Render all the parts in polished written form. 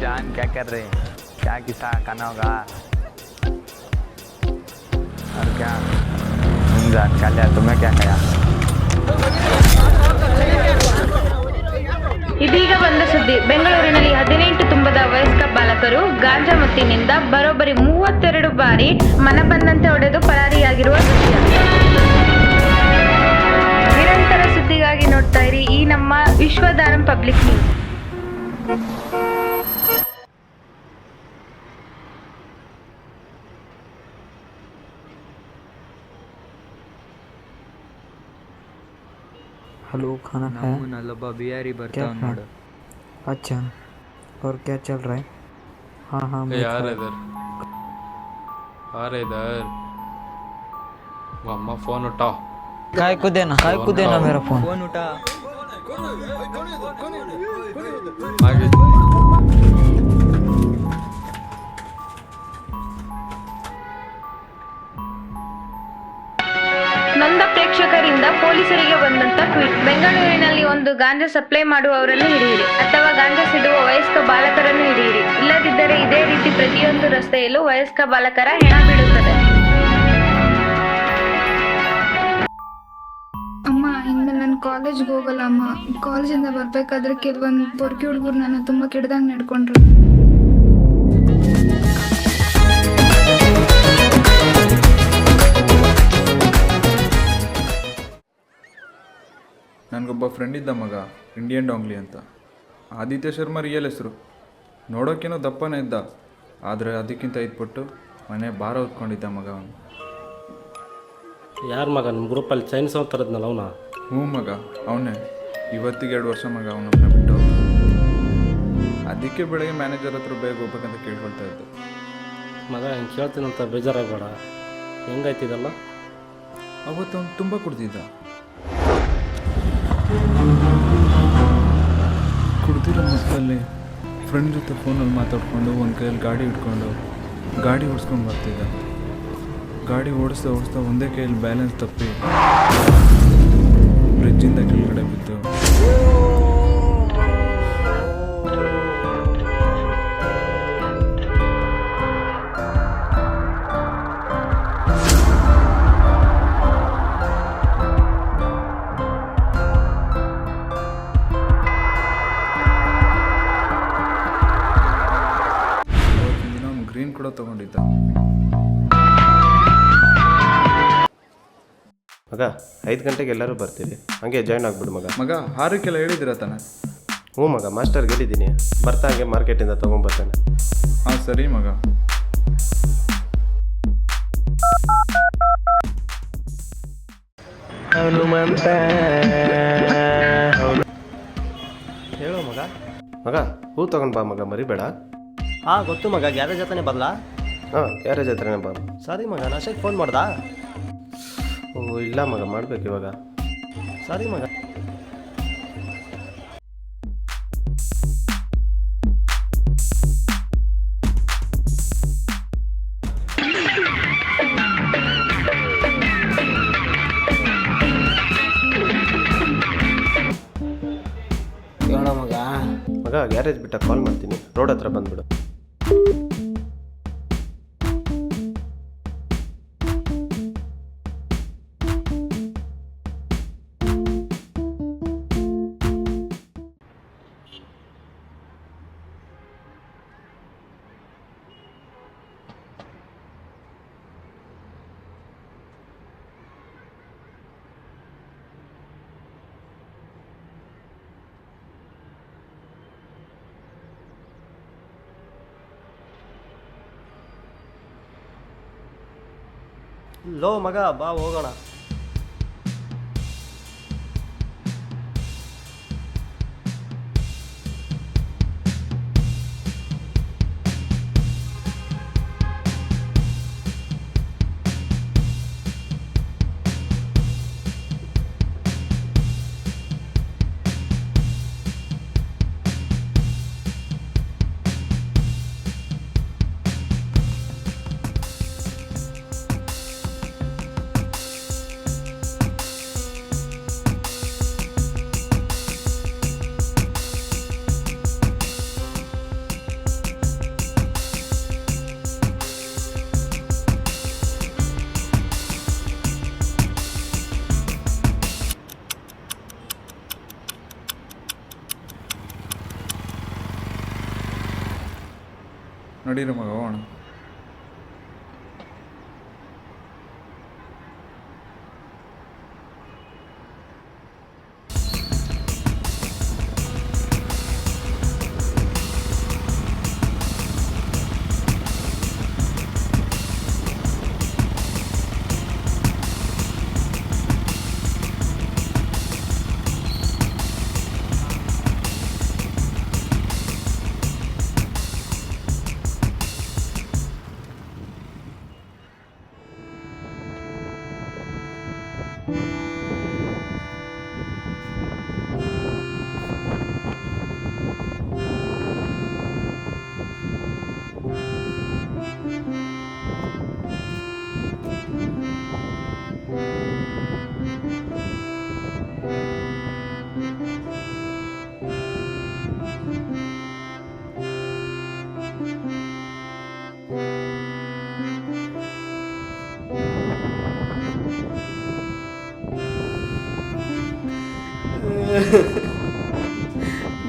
जान क्या कर रहे हैं? क्या किस्सा खाना होगा और क्या जान क्या लिया तुम्हें क्या खाया? ಇದೀಗ ಬಂದ ಸುದ್ದಿ. ಬೆಂಗಳೂರಿನಲ್ಲಿ 18 ತುಂಬದ ವಯಸ್ಕ ಬಾಲಕರು ಗಾಂಜಾ ಮತ್ತಿನಿಂದ ಬರೋಬ್ಬರಿ 32 ಬಾರಿ ಮನಬಂದಂತೆ ಹೊಡೆದು ಪರಾರಿಯಾಗಿರುವ ದೃಶ್ಯ. ನಿರಂತರ ಸುದ್ದಿಗಾಗಿ ನೋಡ್ತಾ ಇರಿ ಈ ನಮ್ಮ ವಿಶ್ವಧಾರಂ ಪಬ್ಲಿಕ್ ನ್ಯೂಸ್. हेलो, खाना खाया? नलबा बिहारी क्या बर्तन खाया? नोಡು. अच्छा, और क्या चल रहा है? हाँ हाँ मैं यार खाया। इधर अरे इधर वो अम्मा फोन उठाओ. काय को देना मेरा फोन। फोन उठा. आगे ನೊಂದ ಪ್ರೇಕ್ಷಕರಿಂದ ಪೊಲೀಸರಿಗೆ ಬಂದಂತ ಟ್ವೀಟ್. ಬೆಂಗಳೂರಿನಲ್ಲಿ ಒಂದು ಗಾಂಜಾ ಸಪ್ಲೈ ಮಾಡುವವರನ್ನು ಹಿಡಿಯಿರಿ ಅಥವಾ ಗಾಂಜಾ ಸಿಡುವ ವಯಸ್ಕ ಬಾಲಕರನ್ನು ಹಿಡಿಯಿರಿ. ಇಲ್ಲದಿದ್ದರೆ ಇದೇ ರೀತಿ ಪ್ರತಿಯೊಂದು ರಸ್ತೆಯಲ್ಲೂ ವಯಸ್ಕ ಬಾಲಕರ ಹೆಣ ಬೀಳುತ್ತದೆ. ಅಮ್ಮ, ಇನ್ಮೇಲೆ ನಾನು ಕಾಲೇಜ್ಗೆ ಹೋಗಲ್ಲ ಅಮ್ಮ. ಕಾಲೇಜಿಂದ ಬರ್ಬೇಕಾದ್ರೆ ಕೆಲವೊಂದು ಪೊರ್ಕಿ ಹುಡುಗರು ನನ್ನ ತುಂಬ ಕೆಡ್ದಂಗೆ ನಡ್ಕೊಂಡ್ರು. ನನಗೊಬ್ಬ ಫ್ರೆಂಡ್ ಇದ್ದ ಮಗ, ಇಂಡಿಯನ್ ಡಾಂಗ್ಲಿ ಅಂತ. ಆದಿತ್ಯ ಶರ್ಮಾ ರಿಯಲ್ ಹೆಸರು. ನೋಡೋಕ್ಕೇನೋ ದಪ್ಪನೇ ಇದ್ದ, ಆದರೆ ಅದಕ್ಕಿಂತ 5 ಪಟ್ಟು ಮನೆ ಭಾರ ಹೊತ್ಕೊಂಡಿದ್ದ ಮಗ ಅವನು. ಯಾರ ಮಗ ನಿಮ್ಮ ಗ್ರೂಪಲ್ಲಿ ಚೈನ್ಸ್ ತರದ್ನಲ್ಲ ಅವನ? ಹ್ಞೂ ಮಗ, ಅವನೇ. ಇವತ್ತಿಗೆ 2 ವರ್ಷ ಮಗ ಅವನಮ್ಮನ ಬಿಟ್ಟು. ಅದಕ್ಕೆ ಬೆಳಗ್ಗೆ ಮ್ಯಾನೇಜರ್ ಹತ್ರ ಬೇಗ ಹೋಗ್ಬೇಕಂತ ಕೇಳ್ಕೊಳ್ತಾ ಇದ್ದೆ. ಮಗ ಹಿಂಗೆ ಕೇಳ್ತೀನಂತ ಬೇಜಾರಾಗಬೇಡ. ಹೆಂಗಾಯ್ತಿದಲ್ಲ? ಅವತ್ತು ಅವ್ನು ತುಂಬ ಕುಡ್ದಿದ್ದ. ಕುಡ್ದಿರೋ ಮಕ್ಕಳಲ್ಲಿ ಫ್ರೆಂಡ್ ಜೊತೆ ಫೋನಲ್ಲಿ ಮಾತಾಡ್ಕೊಂಡು ಒಂದು ಕೈಯಲ್ಲಿ ಗಾಡಿ ಹಿಡ್ಕೊಂಡು ಗಾಡಿ ಓಡಿಸ್ಕೊಂಡು ಬರ್ತಿದ್ದ. ಗಾಡಿ ಓಡಿಸ್ತಾ ಒಂದೇ ಕೈಯಲ್ಲಿ ಬ್ಯಾಲೆನ್ಸ್ ತಪ್ಪಿ ಬ್ರಿಡ್ಜಿಂದ ಕೆಳಗಡೆ ಬಿದ್ದು ಗ್ರೀನ್ ಕೂಡ ತಗೊಂಡಿದ್ದ. ಮಗ 5 ಗಂಟೆಗೆ ಎಲ್ಲರೂ ಬರ್ತೀವಿ, ಹಂಗೆ ಜಾಯ್ನ್ ಆಗಿಬಿಡು ಮಗ. ಮಗ 6ಕ್ಕೆಲ್ಲ ಹೇಳಿದಿರ ತಾನೆ? ಹ್ಞೂ ಮಗ, ಮಾಸ್ಟರ್ಗೆ ಹೇಳಿದ್ದೀನಿ, ಬರ್ತಾ ಹಂಗೆ ಮಾರ್ಕೆಟಿಂದ ತೊಗೊಂಬರ್ತಾನೆ. ಹಾಂ ಸರಿ ಮಗ. ಹೇಳೋ ಮಗ. ಮಗ ಹೂ ತೊಗೊಂಡು ಬಾ ಮಗ, ಮರಿಬೇಡ. ಹಾಂ ಗೊತ್ತು ಮಗ, ಗ್ಯಾರೇಜ್ ಹತ್ರನೇ ಬರಲಾ? ಹಾಂ ಗ್ಯಾರೇಜ್ ಹತ್ರನೇ ಬಾ. ಸರಿ ಮಗ, ನಾಶಕ್ಕೆ ಫೋನ್ ಮಾಡ್ದಾ? ಓ ಇಲ್ಲ ಮಗ, ಮಾಡ್ಬೇಕು ಇವಾಗ. ಸರಿ ಮಗ. ಮಗ ಗ್ಯಾರೇಜ್ ಬಿಟ್ಟ ಕಾಲ್ ಮಾಡ್ತೀನಿ, ರೋಡ್ ಹತ್ರ ಬಂದ್ಬಿಡು. ಲೋ ಮಗ, ಬಾ ಹೋಗೋಣ. ನಡೀರಿ ಮಗ ಹೋಗೋಣ.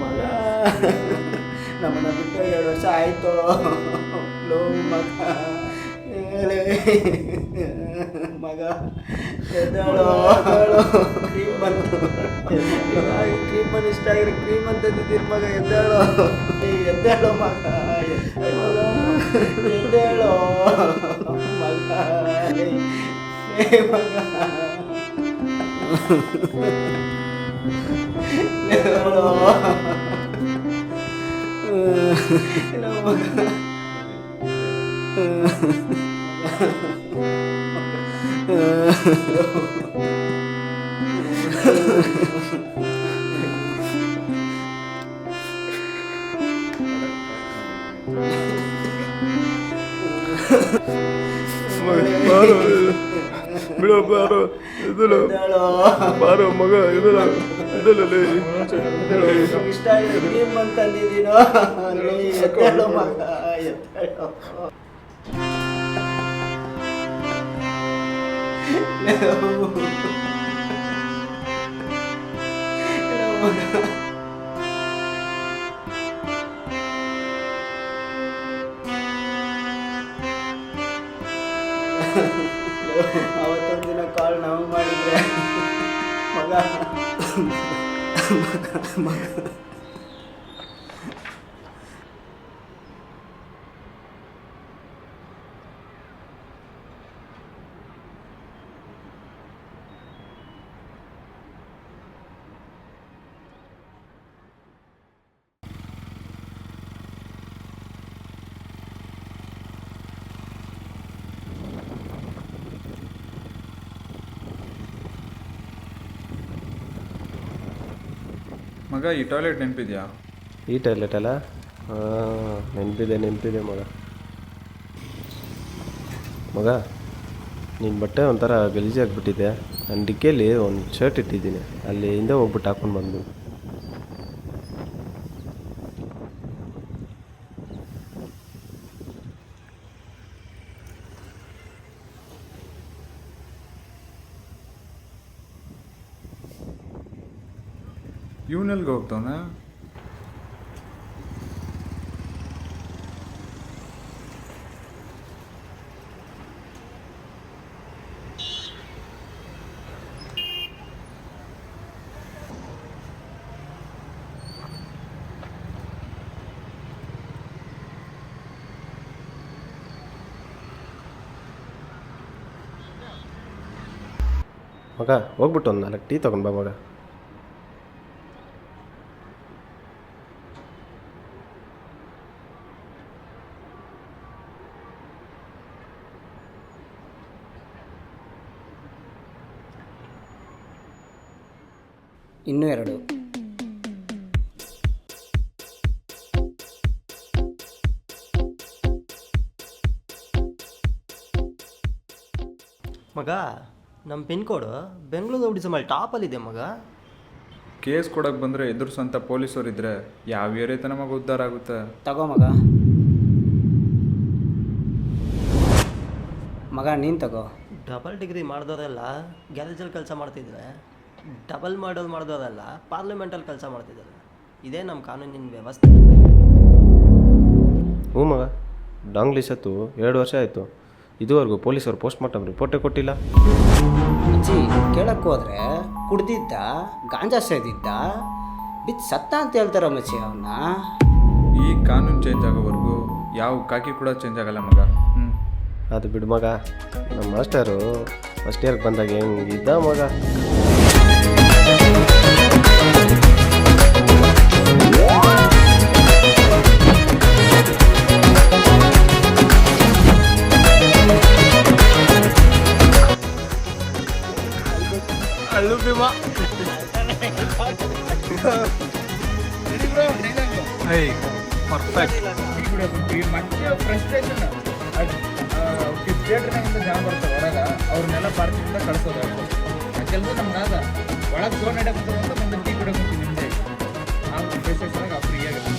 ಮಗ ನಮ್ಮನ್ನ ಬಿಟ್ಟು 2 ವರ್ಷ ಆಯಿತು. ಲೋ ಮಗ ಹೇಳಿ ಮಗ ಎದ್ದೇಳು. ಕ್ರೀಮ್ ಬಂತು, ಕ್ರೀಮನ್ನು ಇಷ್ಟ ಆಗಿರೋ ಕ್ರೀಮ್ ಅಂತ ತಿಂದಿದ್ದು ಮಗ. ಎದ್ದೇಳು ಎದ್ದೇಳು ಮಗ, ಎದ್ದೇಳು ಮಗ, ಮಗ ಬಿಡು ಬಾರೋ ಇದಲ್ಲ ಬಾರೋ ಮಗ ಇದಲ್ಲ ಇದಲ್ಲೇ ಇಷ್ಟ ಆಗಿದೆ ಕ್ರೀಮ್ ಅಂತ ಅಂದಿದ್ದೀನೋ. ಎದ್ದೇಳು ಮಗ, ಎದ್ದೇಳು. ಅವತ್ತೊಂದಿನ ಕಾಲ್ ನಾವು ಮಾಡಿದ್ರೆ ಮಗ ಮಗ ಮಗ ಈ ಟಾಯ್ಲೆಟ್ ನೆನಪಿದ್ಯಾ? ಈ ಟಾಯ್ಲೆಟ್ ಅಲ್ಲ? ನೆನಪಿದೆ ಮಗ. ಮಗ ನಿನ್ನ ಬಟ್ಟೆ ಒಂಥರ ಗಲೀಜಾಗಿಬಿಟ್ಟಿದೆ. ನನ್ನ ಡಿಕ್ಕಿಯಲ್ಲಿ ಒಂದು ಶರ್ಟ್ ಇಟ್ಟಿದ್ದೀನಿ, ಅಲ್ಲಿ ಹಿಂದೆ ಹೋಗ್ಬಿಟ್ಟು ಹಾಕ್ಕೊಂಡು ಬಂದು. ಇವನೆಲ್ಗೆ ಹೋಗ್ತಾವನ? ಮಗ ಹೋಗ್ಬಿಟ್ಟು ಒಂದು 4 ಟೀ ತೊಗೊಂಡು ಬಾ ಮಗ. ಇನ್ನೂ 2. ಮಗ ನಮ್ಮ ಪಿನ್ ಕೋಡು ಬೆಂಗಳೂರು ಡಿಸಮಲ್ಲಿ ಟಾಪಲ್ಲಿದೆ ಮಗ. ಕೇಸ್ ಕೊಡೋಕೆ ಬಂದರೆ ಎದುರಿಸೋಂಥ ಪೊಲೀಸರಿದ್ದರೆ ಯಾವ ಏರಿಯಾ ನಮಗೆ ಉದ್ಧಾರ ಆಗುತ್ತೆ? ತಗೋ ಮಗ, ಮಗ ನೀನು ತಗೋ. ಡಬಲ್ ಡಿಗ್ರಿ ಮಾಡಿದವರೆಲ್ಲ ಗ್ಯಾರೇಜಲ್ಲಿ ಕೆಲಸ ಮಾಡ್ತಿದ್ರೆ, ಡಬಲ್ ಮಾಡಿದವರೆಲ್ಲ ಪಾರ್ಲಿಮೆಂಟಲ್ಲಿ ಕೆಲಸ ಮಾಡ್ತಿದ್ದಾರೆ. ಇದೇ ನಮ್ಮ ಕಾನೂನಿನ ವ್ಯವಸ್ಥೆ. ಹ್ಞೂ ಮಗ, ಡಾಂಗ್ಲಿ ಸತ್ತು 2 ವರ್ಷ ಆಯಿತು. ಇದುವರೆಗೂ ಪೊಲೀಸರು ಪೋಸ್ಟ್ ಮಾರ್ಟಮ್ ರಿಪೋರ್ಟೇ ಕೊಟ್ಟಿಲ್ಲ. ಅಜ್ಜಿ ಕೇಳಕ್ಕೆ ಹೋದ್ರೆ ಕುಡ್ದಿದ್ದ, ಗಾಂಜಾ ಸೇದಿದ್ದ, ಬಿದ್ದು ಸತ್ತ ಅಂತ ಹೇಳ್ತಾರ ಮಚ್ಚಿ ಅವನ್ನ. ಈ ಕಾನೂನು ಚೇಂಜ್ ಆಗೋವರೆಗೂ ಯಾವ ಕಾಕಿ ಕೂಡ ಚೇಂಜ್ ಆಗಲ್ಲ ಮಗ. ಅದು ಬಿಡು ಮಗ, ನಮ್ಮ ಮಾಸ್ಟರು ಫಸ್ಟ್ ಇಯರ್ಗೆ ಬಂದಾಗ ಹೆಂಗಿದ್ದ ಮಗ. ಅಳ್ಳು ಭೀಮಾ ಪರ್ಫೆಕ್ಟ್. ಜನ ಬರ್ತಾರೆ ಹೊರಗೆ, ಅವ್ರನ್ನೆಲ್ಲ ಪಾರ್ಕಿಂದ ಕಳ್ಸೋದು. ಆ ಕೆಲಸ ನಮ್ಗಾದ ಒಳಗೆ ಜೋನ್ ನಡಕ್ಕೆ ಅಂತ ಮುಂದೆ ಟೀ ಕೂಡ ನಿಮ್ದೆ ಆ ಫ್ರೆಶರ್ಸ್ ಒಳಗೆ ಫ್ರೀ ಆಗುತ್ತೆ.